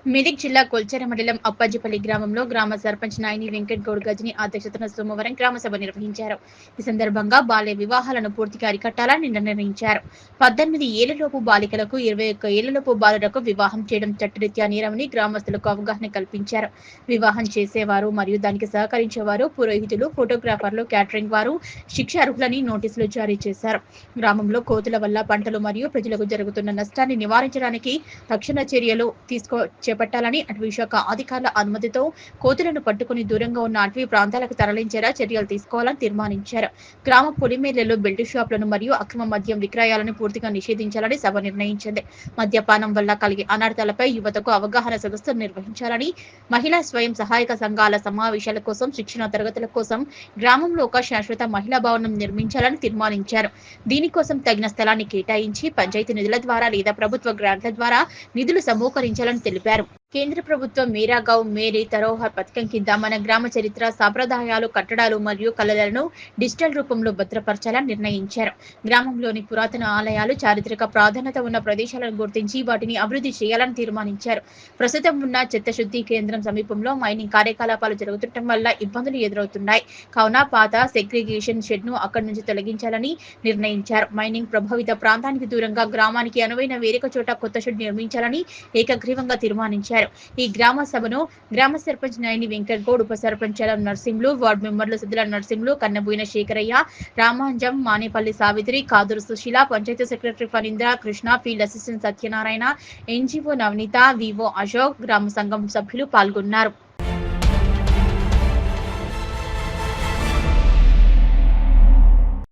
మెదక్ జిల్లా కొల్చెర మండలం అప్పాజిపల్లి గ్రామంలో గ్రామ సర్పంచ్ నాయని వెంకట్ గౌడ్ గజని అధ్యక్షతన సోమవారం గ్రామ సభ నిర్వహించారు. ఈ సందర్భంగా బాల్య వివాహాలను పూర్తిగా అరికట్టాలని నిర్ణయించారు. 18 ఏళ్లలోపు బాలికలకు 21 ఏళ్లలోపు బాలురకు వివాహం చేయడం చట్టరీత్యా నేరమని గ్రామస్తులకు అవగాహన కల్పించారు. వివాహం చేసేవారు మరియు దానికి సహకరించేవారు, పురోహితులు, ఫోటోగ్రాఫర్లు, క్యాటరింగ్ వారు శిక్ష అర్హులని నోటీసులు జారీ చేశారు. గ్రామంలో కోతుల వల్ల పంటలు మరియు ప్రజలకు జరుగుతున్న నష్టాన్ని నివారించడానికి తక్షణ చర్యలు చేపట్టాలని అటవీ శాఖ అధికారుల అనుమతితో కోతులను పట్టుకుని దూరంగా ఉన్న అటవీ ప్రాంతాలకు తరలించేలా చర్యలు తీసుకోవాలని తీర్మానించారు. గ్రామ పొలిమేర్లలో బెల్ట్ షాపులను మరియు అక్రమ మద్యం విక్రయాలను పూర్తిగా నిషేధించాలని సభ నిర్ణయించింది. మద్యపానం వల్ల కలిగే అనర్థాలపై యువతకు అవగాహన సదస్సులు నిర్వహించాలని, మహిళా స్వయం సహాయక సంఘాల సమావేశాల కోసం, శిక్షణ తరగతుల కోసం గ్రామంలో ఒక శాశ్వత మహిళా భవనం నిర్మించాలని తీర్మానించారు. దీనికోసం తగిన స్థలాన్ని కేటాయించి పంచాయతీ నిధుల ద్వారా లేదా ప్రభుత్వ గ్రాంట్ల ద్వారా నిధులు సమకూరించాలని తెలిపారు. కేంద్ర ప్రభుత్వం మేరా గౌ మేరీ ధరోహర్ పథకం కింద మన గ్రామ చరిత్ర, సాంప్రదాయాలు, కట్టడాలు మరియు కళలను డిజిటల్ రూపంలో భద్రపరచాలని నిర్ణయించారు. గ్రామంలోని పురాతన ఆలయాలు, చారిత్రక ప్రాధాన్యత ఉన్న ప్రదేశాలను గుర్తించి వాటిని అభివృద్ధి చేయాలని తీర్మానించారు. ప్రస్తుతం ఉన్న చెత్త శుద్ధి కేంద్రం సమీపంలో మైనింగ్ కార్యకలాపాలు జరుగుతుండటం వల్ల ఇబ్బందులు ఎదురవుతున్నాయి. కావున పాత సెగ్రిగేషన్ షెడ్ ను అక్కడి నుంచి తొలగించాలని నిర్ణయించారు. మైనింగ్ ప్రభావిత ప్రాంతానికి దూరంగా గ్రామానికి అనువైన వేరొక చోట కొత్త షెడ్ నిర్మించాలని ఏకగ్రీవంగా తీర్మానించారు. ఈ గ్రామ సభను గ్రామ సర్పంచ్ నాయని వెంకట్ గౌడ్, ఉప సర్పంచ్ నర్సింహులు, వార్డు మెంబర్లు Siddula Narsimhulu, Kannaboyina Sekharayya, Ramanjam, Manepalli Savitri, Kaduru Susheela, panchayat secretary Phanindra, Krishna, field assistant Satyanarayana, NGO Navaneetha, VO Ashok, గ్రామ సంఘం సభ్యులు పాల్గొన్నారు.